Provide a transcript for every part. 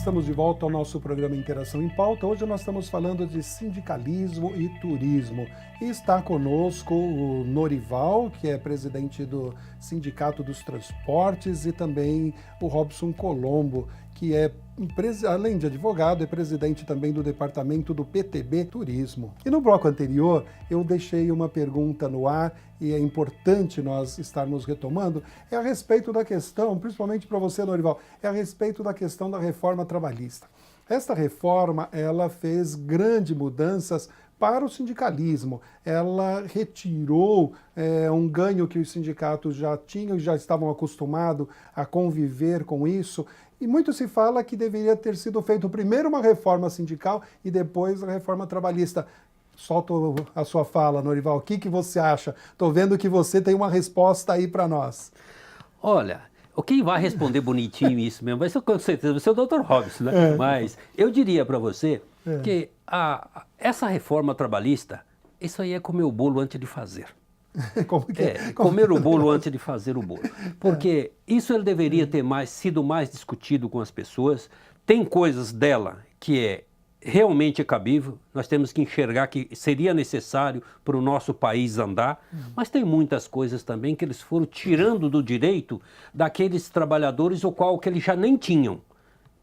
Estamos de volta ao nosso programa Interação em Pauta. Hoje nós estamos falando de sindicalismo e turismo. E está conosco o Norival, que é presidente do Sindicato dos Transportes, e também o Robson Colombo, que é, além de advogado, é presidente também do departamento do PTB Turismo. E no bloco anterior, eu deixei uma pergunta no ar, e é importante nós estarmos retomando, é a respeito da questão, principalmente para você, Norival, é a respeito da questão da reforma trabalhista. Esta reforma, ela fez grandes mudanças para o sindicalismo. Ela retirou um ganho que os sindicatos já tinham e já estavam acostumados a conviver com isso. E muito se fala que deveria ter sido feito primeiro uma reforma sindical e depois a reforma trabalhista. Solto a sua fala, Norival. O que você acha? Estou vendo que você tem uma resposta aí para nós. Olha, quem vai responder bonitinho isso mesmo vai ser com certeza o Dr. Robson, né? Mas eu diria para você que essa reforma trabalhista, isso aí é comer o bolo antes de fazer. Como que é? Comer o bolo antes de fazer o bolo. Porque isso ele deveria ter sido mais discutido com as pessoas. Tem coisas dela que é realmente cabível, nós temos que enxergar que seria necessário para o nosso país andar, mas tem muitas coisas também que eles foram tirando do direito daqueles trabalhadores o qual que eles já nem tinham,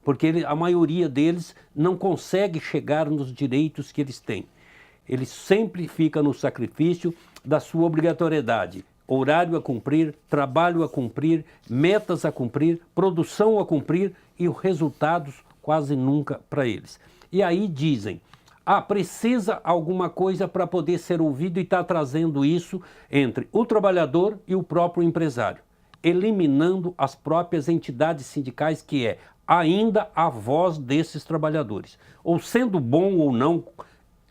porque a maioria deles não consegue chegar nos direitos que eles têm. Ele sempre fica no sacrifício da sua obrigatoriedade. Horário a cumprir, trabalho a cumprir, metas a cumprir, produção a cumprir e os resultados quase nunca para eles. E aí dizem, precisa alguma coisa para poder ser ouvido e está trazendo isso entre o trabalhador e o próprio empresário, eliminando as próprias entidades sindicais que é ainda a voz desses trabalhadores. Ou sendo bom ou não,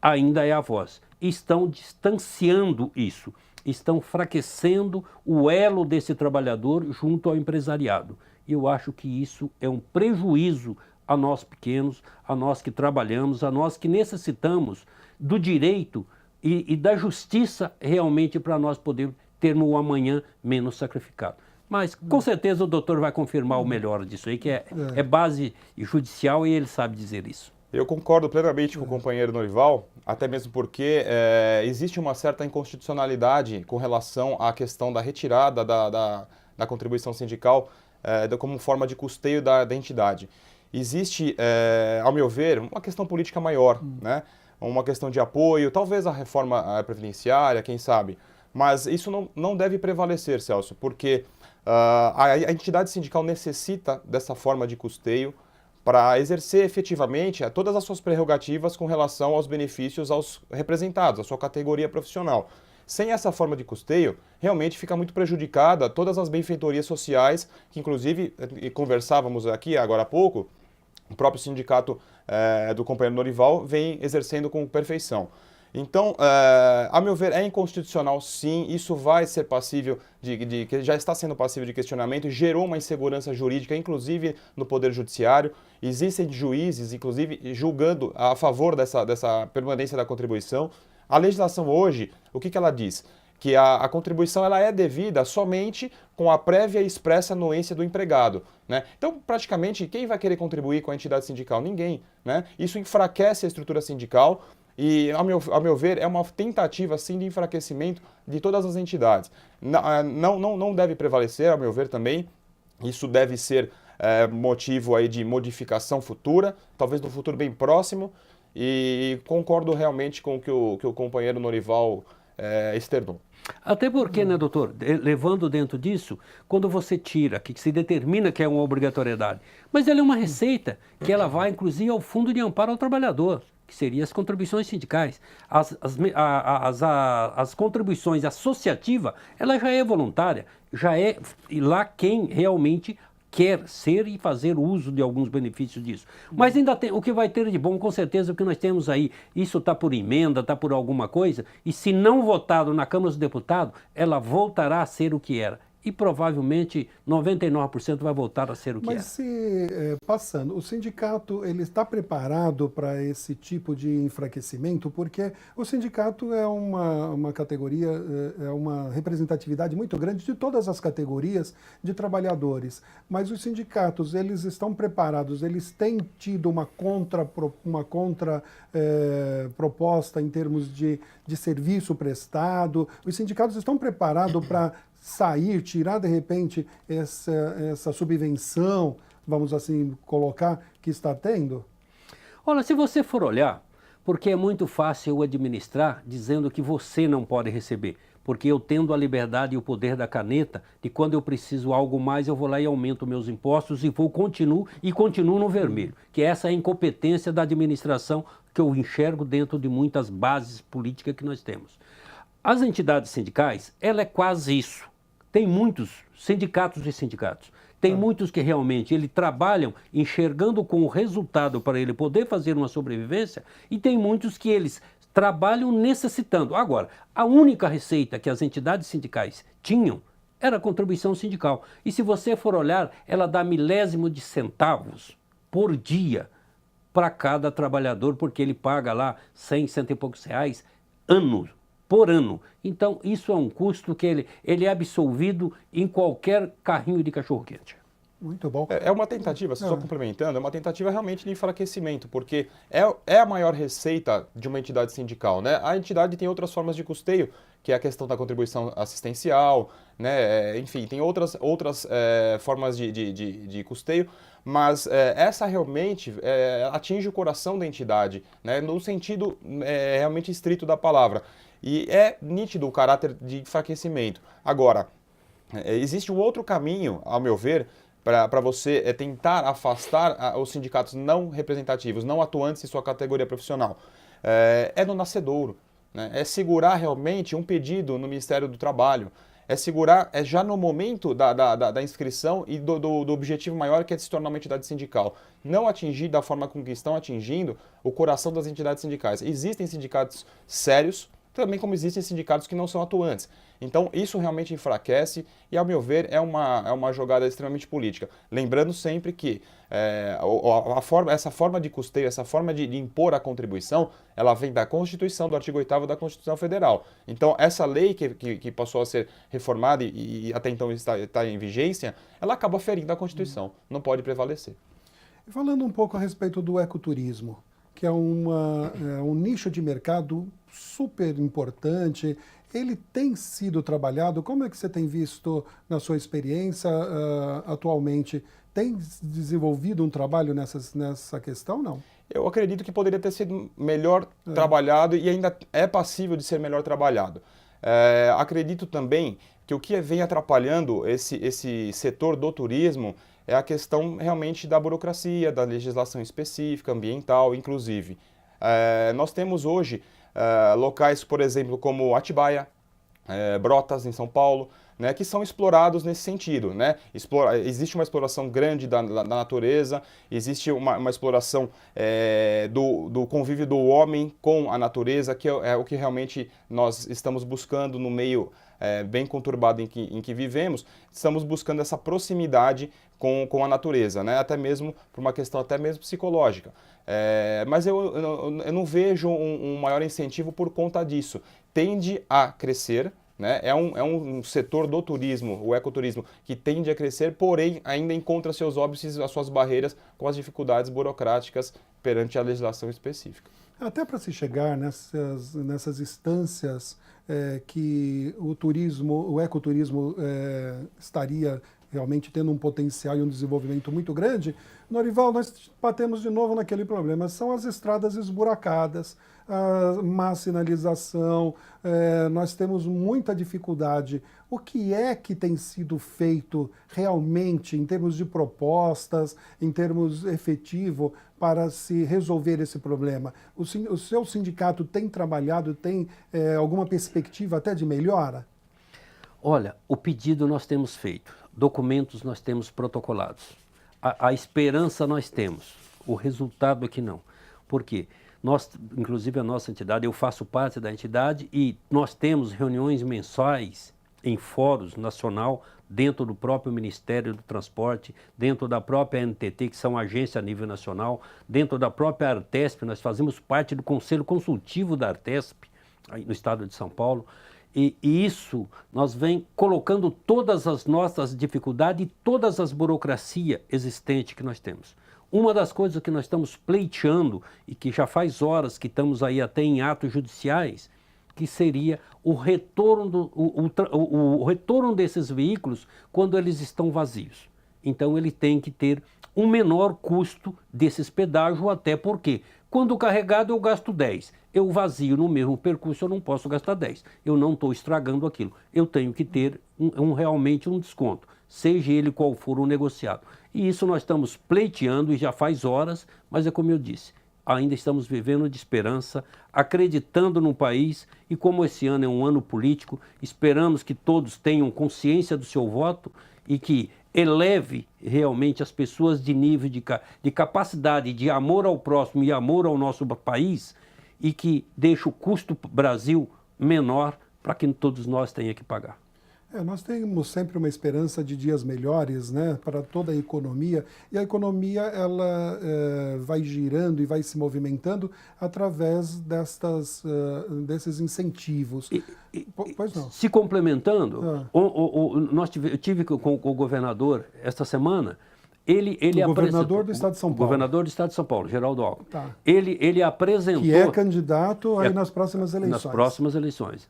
ainda é a voz. Estão distanciando isso, estão enfraquecendo o elo desse trabalhador junto ao empresariado. E eu acho que isso é um prejuízo a nós pequenos, a nós que trabalhamos, a nós que necessitamos do direito e da justiça realmente para nós poder termos um amanhã menos sacrificado. Mas com certeza o doutor vai confirmar o melhor disso aí, que é base judicial e ele sabe dizer isso. Eu concordo plenamente com o companheiro Norival, até mesmo porque existe uma certa inconstitucionalidade com relação à questão da retirada da contribuição sindical como forma de custeio da entidade. Existe, ao meu ver, uma questão política maior, né? Uma questão de apoio, talvez a reforma previdenciária, quem sabe. Mas isso não deve prevalecer, Celso, porque a entidade sindical necessita dessa forma de custeio para exercer efetivamente todas as suas prerrogativas com relação aos benefícios aos representados, à sua categoria profissional. Sem essa forma de custeio, realmente fica muito prejudicada todas as benfeitorias sociais, que inclusive conversávamos aqui agora há pouco, o próprio sindicato do companheiro Norival vem exercendo com perfeição. Então, a meu ver, é inconstitucional sim, isso vai ser passível que já está sendo passível de questionamento, gerou uma insegurança jurídica, inclusive no Poder Judiciário. Existem juízes, inclusive, julgando a favor dessa permanência da contribuição. A legislação hoje, o que ela diz? Que a contribuição ela é devida somente com a prévia e expressa anuência do empregado, né? Então, praticamente, quem vai querer contribuir com a entidade sindical? Ninguém, né? Isso enfraquece a estrutura sindical e, ao meu ver, é uma tentativa, assim, de enfraquecimento de todas as entidades. Não deve prevalecer, ao meu ver, também. Isso deve ser motivo aí de modificação futura, talvez no futuro bem próximo, e concordo realmente com o que o companheiro Norival externou. Até porque, né, doutor, levando dentro disso, quando você tira, que se determina que é uma obrigatoriedade, mas ela é uma receita que ela vai, inclusive, ao Fundo de Amparo ao Trabalhador, que seriam as contribuições sindicais. As contribuições associativas, ela já é voluntária, já é lá quem realmente quer ser e fazer uso de alguns benefícios disso. Mas ainda tem, o que vai ter de bom, com certeza, o que nós temos aí, isso está por emenda, está por alguma coisa, e se não votado na Câmara dos Deputados, ela voltará a ser o que era. e provavelmente 99% vai voltar a ser o que Mas era. passando, o sindicato ele está preparado para esse tipo de enfraquecimento? Porque o sindicato é uma categoria, é uma representatividade muito grande de todas as categorias de trabalhadores. Mas os sindicatos, eles estão preparados, eles têm tido uma proposta em termos de serviço prestado. Os sindicatos estão preparados para sair, tirar de repente essa subvenção, vamos assim colocar, que está tendo? Olha, se você for olhar, porque é muito fácil eu administrar dizendo que você não pode receber, porque eu tendo a liberdade e o poder da caneta, de quando eu preciso algo mais, eu vou lá e aumento meus impostos e continuo no vermelho, que essa é a incompetência da administração que eu enxergo dentro de muitas bases políticas que nós temos. As entidades sindicais, ela é quase isso. Tem muitos sindicatos e sindicatos. Tem muitos que realmente trabalham enxergando com o resultado para ele poder fazer uma sobrevivência, e tem muitos que eles trabalham necessitando. Agora, a única receita que as entidades sindicais tinham era a contribuição sindical. E se você for olhar, ela dá milésimo de centavos por dia para cada trabalhador, porque ele paga lá 100, cento e poucos reais por ano. Então, isso é um custo que ele é absolvido em qualquer carrinho de cachorro-quente. Muito bom. É uma tentativa, só complementando, é uma tentativa realmente de enfraquecimento, porque é a maior receita de uma entidade sindical, né? A entidade tem outras formas de custeio, que é a questão da contribuição assistencial, né? Enfim, tem outras formas de custeio, mas essa realmente atinge o coração da entidade, né? No sentido realmente estrito da palavra. E é nítido o caráter de enfraquecimento. Agora, existe um outro caminho, ao meu ver, para você tentar afastar os sindicatos não representativos, não atuantes em sua categoria profissional. É no nascedouro, né? É segurar realmente um pedido no Ministério do Trabalho, é segurar já no momento da inscrição e do objetivo maior, que é de se tornar uma entidade sindical. Não atingir da forma com que estão atingindo o coração das entidades sindicais. Existem sindicatos sérios, também como existem sindicatos que não são atuantes. Então, isso realmente enfraquece e, ao meu ver, é uma jogada extremamente política. Lembrando sempre que essa forma de custeio, essa forma de impor a contribuição, ela vem da Constituição, do artigo 8º da Constituição Federal. Então, essa lei que passou a ser reformada e até então está em vigência, ela acaba ferindo a Constituição, não pode prevalecer. Falando um pouco a respeito do ecoturismo, que é um nicho de mercado super importante, ele tem sido trabalhado. Como é que você tem visto na sua experiência atualmente? Tem desenvolvido um trabalho nessa questão, não? Eu acredito que poderia ter sido melhor trabalhado e ainda é passível de ser melhor trabalhado. Acredito também que o que vem atrapalhando esse setor do turismo é a questão realmente da burocracia, da legislação específica, ambiental, inclusive. Nós temos hoje locais, por exemplo, como Atibaia, Brotas, em São Paulo, né, que são explorados nesse sentido, né? Existe uma exploração grande da natureza, existe uma exploração do convívio do homem com a natureza, que é o que realmente nós estamos buscando no meio bem conturbado em que vivemos. Estamos buscando essa proximidade com a natureza, né? Até mesmo por uma questão até mesmo psicológica. Mas eu não vejo um maior incentivo por conta disso. Tende a crescer, né? É um setor do turismo, o ecoturismo, que tende a crescer, porém ainda encontra seus óbices, as suas barreiras com as dificuldades burocráticas perante a legislação específica. Até para se chegar nessas instâncias que o ecoturismo estaria realmente tendo um potencial e um desenvolvimento muito grande, Norival, nós batemos de novo naquele problema, são as estradas esburacadas, a má sinalização, nós temos muita dificuldade. O que é que tem sido feito realmente em termos de propostas, em termos efetivo, para se resolver esse problema? O seu sindicato tem trabalhado, tem alguma perspectiva até de melhora? Olha, o pedido nós temos feito, documentos nós temos protocolados, a esperança nós temos, o resultado é que não. Por quê? Nós, inclusive a nossa entidade, eu faço parte da entidade e nós temos reuniões mensais em fóruns nacional, dentro do próprio Ministério do Transporte, dentro da própria NTT, que são agência a nível nacional, dentro da própria Artesp, nós fazemos parte do Conselho Consultivo da Artesp, aí no estado de São Paulo, e isso nós vem colocando todas as nossas dificuldades e todas as burocracias existentes que nós temos. Uma das coisas que nós estamos pleiteando, e que já faz horas que estamos aí até em atos judiciais, que seria o retorno, o retorno desses veículos quando eles estão vazios. Então ele tem que ter um menor custo desses pedágios, até porque quando carregado eu gasto 10, eu vazio no mesmo percurso, eu não posso gastar 10, eu não estou estragando aquilo, eu tenho que ter realmente um desconto, seja ele qual for o negociado. E isso nós estamos pleiteando e já faz horas, mas é como eu disse, ainda estamos vivendo de esperança, acreditando no país, e como esse ano é um ano político, esperamos que todos tenham consciência do seu voto e que eleve realmente as pessoas de nível de capacidade, de amor ao próximo e amor ao nosso país, e que deixe o custo Brasil menor para que todos nós tenhamos que pagar. Nós temos sempre uma esperança de dias melhores, né, para toda a economia, e a economia ela vai girando e vai se movimentando através desses incentivos. Pois não. Se complementando, eu tive com o governador esta semana. O governador do estado de São Paulo. Governador do estado de São Paulo, Geraldo Alckmin. Tá. Ele apresentou... Que é candidato aí nas próximas eleições. Nas próximas eleições.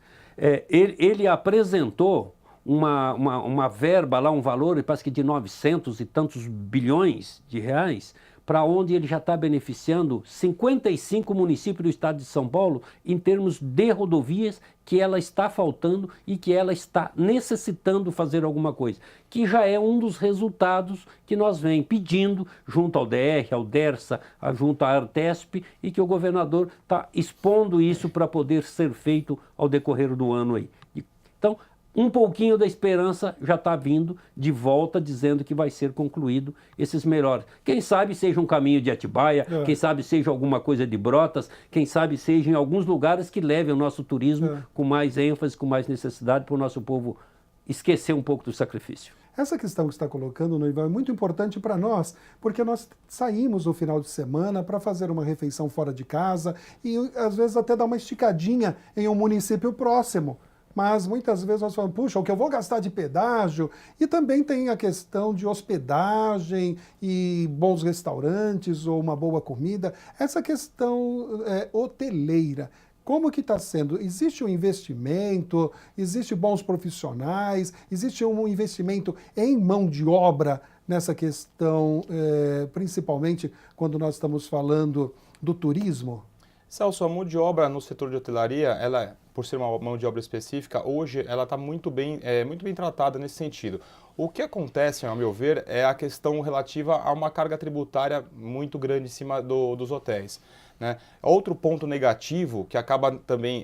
Ele apresentou uma verba lá, um valor, parece que de 900 e tantos bilhões de reais, para onde ele já está beneficiando 55 municípios do estado de São Paulo em termos de rodovias que ela está faltando e que ela está necessitando fazer alguma coisa, que já é um dos resultados que nós vem pedindo junto ao DR, ao DERSA, junto à Artesp, e que o governador está expondo isso para poder ser feito ao decorrer do ano aí. Então, um pouquinho da esperança já está vindo de volta, dizendo que vai ser concluído esses melhores. Quem sabe seja um caminho de Atibaia, quem sabe seja alguma coisa de Brotas, quem sabe seja em alguns lugares que leve o nosso turismo com mais ênfase, com mais necessidade, para o nosso povo esquecer um pouco do sacrifício. Essa questão que você está colocando, Norival, é muito importante para nós, porque nós saímos no final de semana para fazer uma refeição fora de casa e às vezes até dar uma esticadinha em um município próximo. Mas muitas vezes nós falamos, puxa, o que eu vou gastar de pedágio? E também tem a questão de hospedagem e bons restaurantes ou uma boa comida. Essa questão hoteleira, como que está sendo? Existe um investimento? Existe bons profissionais? Existe um investimento em mão de obra nessa questão, principalmente quando nós estamos falando do turismo? Celso, a mão de obra no setor de hotelaria, ela, por ser uma mão de obra específica, hoje ela está muito bem tratada nesse sentido. O que acontece, ao meu ver, é a questão relativa a uma carga tributária muito grande em cima dos hotéis, né? Outro ponto negativo, que acaba também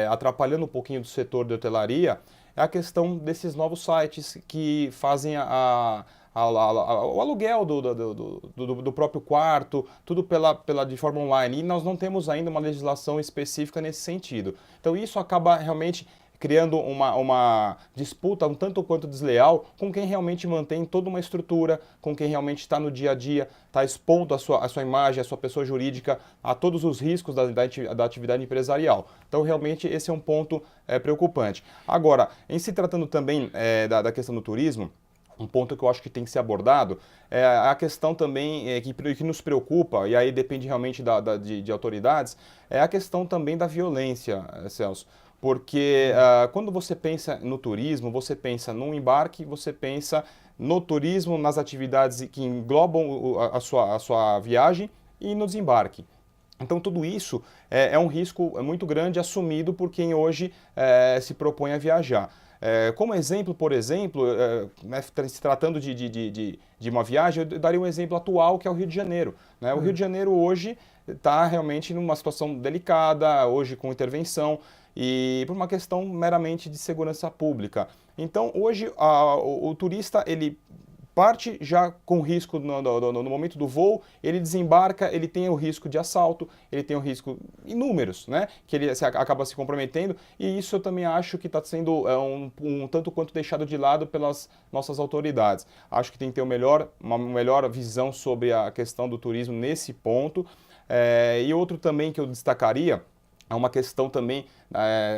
atrapalhando um pouquinho do setor de hotelaria, é a questão desses novos sites que fazem o aluguel do próprio quarto, tudo de forma online, e nós não temos ainda uma legislação específica nesse sentido. Então isso acaba realmente criando uma disputa um tanto quanto desleal com quem realmente mantém toda uma estrutura, com quem realmente está no dia a dia, está expondo a sua imagem, a sua pessoa jurídica, a todos os riscos da atividade empresarial. Então realmente esse é um ponto preocupante. Agora, em se tratando também da questão do turismo, um ponto que eu acho que tem que ser abordado é a questão também que nos preocupa, e aí depende realmente de autoridades, é a questão também da violência, Celso. Porque quando você pensa no turismo, você pensa num embarque, você pensa no turismo, nas atividades que englobam a sua viagem e no desembarque. Então tudo isso é um risco muito grande assumido por quem hoje se propõe a viajar. Como exemplo, por exemplo, se tratando de uma viagem, eu daria um exemplo atual, que é o Rio de Janeiro, né? O Rio de Janeiro hoje está realmente numa situação delicada, hoje com intervenção, e por uma questão meramente de segurança pública. Então, hoje, o turista, ele parte já com risco no momento do voo, ele desembarca, ele tem o risco de assalto, ele tem o risco inúmeros, né, que ele acaba se comprometendo, e isso eu também acho que está sendo um tanto quanto deixado de lado pelas nossas autoridades. Acho que tem que ter uma melhor visão sobre a questão do turismo nesse ponto. E outro também que eu destacaria é uma questão também,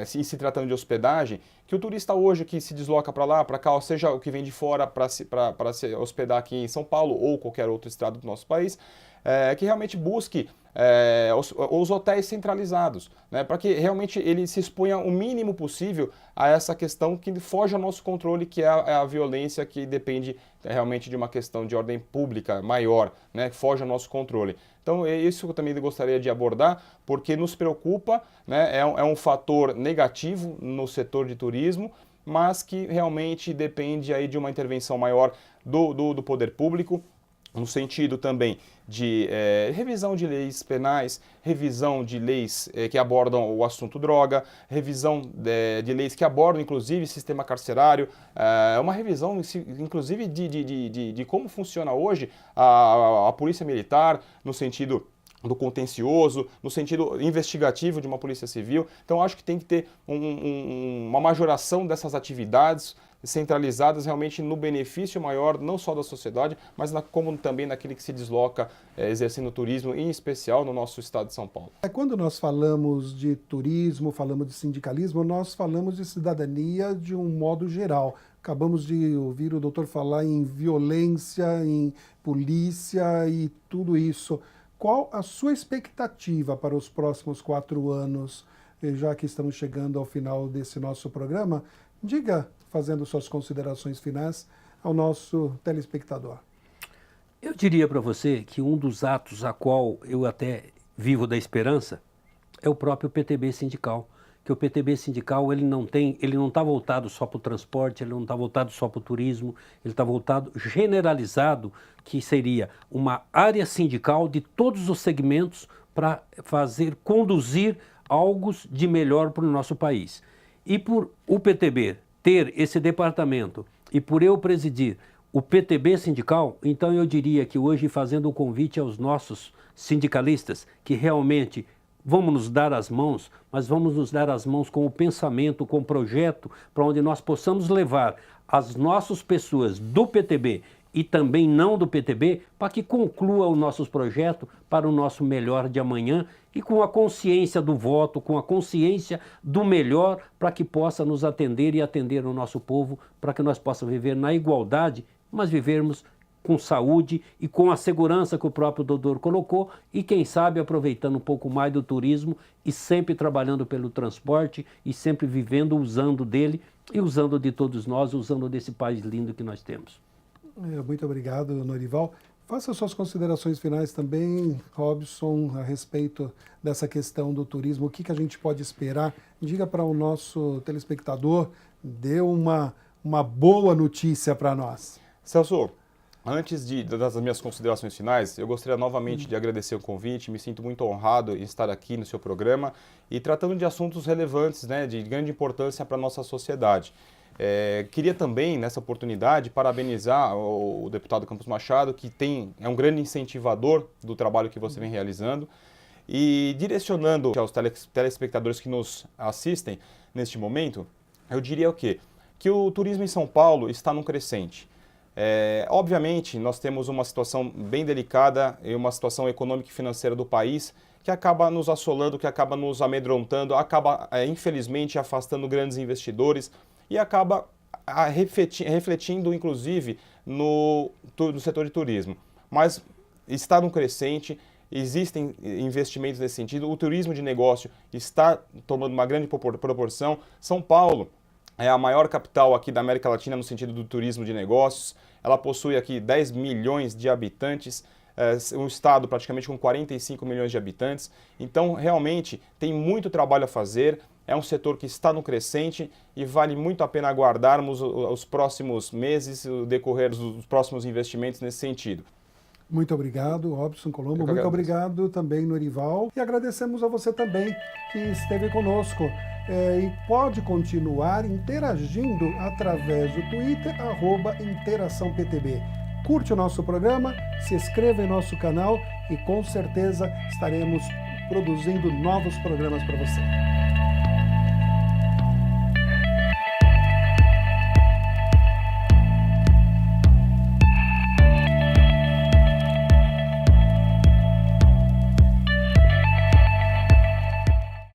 se tratando de hospedagem, que o turista hoje que se desloca para lá, para cá, ou seja, o que vem de fora para se hospedar aqui em São Paulo ou qualquer outro estado do nosso país, que realmente busque os hotéis centralizados, né, para que realmente ele se exponha o mínimo possível a essa questão que foge ao nosso controle, que é a violência, que depende realmente de uma questão de ordem pública maior, né, que foge ao nosso controle. Então, é isso que eu também gostaria de abordar, porque nos preocupa, né, é um fator negativo no setor de turismo, mas que realmente depende aí de uma intervenção maior do poder público, no sentido também de revisão de leis penais, revisão de leis que abordam o assunto droga, revisão de leis que abordam, inclusive, sistema carcerário, uma revisão, inclusive, de como funciona hoje a polícia militar, no sentido do contencioso, no sentido investigativo de uma polícia civil. Então, acho que tem que ter uma majoração dessas atividades centralizadas realmente no benefício maior, não só da sociedade, mas como também naquele que se desloca exercendo turismo, em especial no nosso estado de São Paulo. Quando nós falamos de turismo, falamos de sindicalismo, nós falamos de cidadania de um modo geral. Acabamos de ouvir o doutor falar em violência, em polícia e tudo isso. Qual a sua expectativa para os próximos 4 anos, já que estamos chegando ao final desse nosso programa? Diga, fazendo suas considerações finais, ao nosso telespectador. Eu diria para você que um dos atos a qual eu até vivo da esperança é o próprio PTB sindical. Que o PTB sindical ele não está voltado só para o transporte, ele não está voltado só para o turismo, ele está voltado generalizado, que seria uma área sindical de todos os segmentos para conduzir algo de melhor para o nosso país. E por o PTB ter esse departamento e por eu presidir o PTB sindical, então eu diria que hoje, fazendo o convite aos nossos sindicalistas, que realmente vamos nos dar as mãos, mas vamos nos dar as mãos com o pensamento, com o projeto, para onde nós possamos levar as nossas pessoas do PTB e também não do PTB, para que conclua os nossos projetos para o nosso melhor de amanhã e com a consciência do voto, com a consciência do melhor, para que possa nos atender e atender o nosso povo, para que nós possamos viver na igualdade, mas vivermos com saúde e com a segurança que o próprio doutor colocou e, quem sabe, aproveitando um pouco mais do turismo e sempre trabalhando pelo transporte e sempre vivendo, usando dele e usando de todos nós, usando desse país lindo que nós temos. Muito obrigado, Norival. Faça suas considerações finais também, Robson, a respeito dessa questão do turismo. O que a gente pode esperar? Diga para o nosso telespectador, dê uma boa notícia para nós. Celso, antes das minhas considerações finais, eu gostaria novamente de agradecer o convite, me sinto muito honrado em estar aqui no seu programa e tratando de assuntos relevantes, né, de grande importância para a nossa sociedade. Queria também, nessa oportunidade, parabenizar o deputado Campos Machado, que é um grande incentivador do trabalho que você vem realizando, e direcionando aos telespectadores que nos assistem neste momento, eu diria o quê? Que o turismo em São Paulo está num crescente. Obviamente, nós temos uma situação bem delicada e uma situação econômica e financeira do país que acaba nos assolando, que acaba nos amedrontando, acaba, infelizmente, afastando grandes investidores e acaba refletindo, inclusive, no setor de turismo. Mas está num crescente, existem investimentos nesse sentido, o turismo de negócio está tomando uma grande proporção. São Paulo é a maior capital aqui da América Latina no sentido do turismo de negócios. Ela possui aqui 10 milhões de habitantes, um estado praticamente com 45 milhões de habitantes. Então, realmente, tem muito trabalho a fazer. É um setor que está no crescente e vale muito a pena aguardarmos os próximos meses, o decorrer dos próximos investimentos nesse sentido. Muito obrigado, Robson Colombo. Muito obrigado também, Norival. E agradecemos a você também que esteve conosco. E pode continuar interagindo através do Twitter, @InteraçãoPTB. curte o nosso programa, se inscreva em nosso canal e com certeza estaremos produzindo novos programas para você.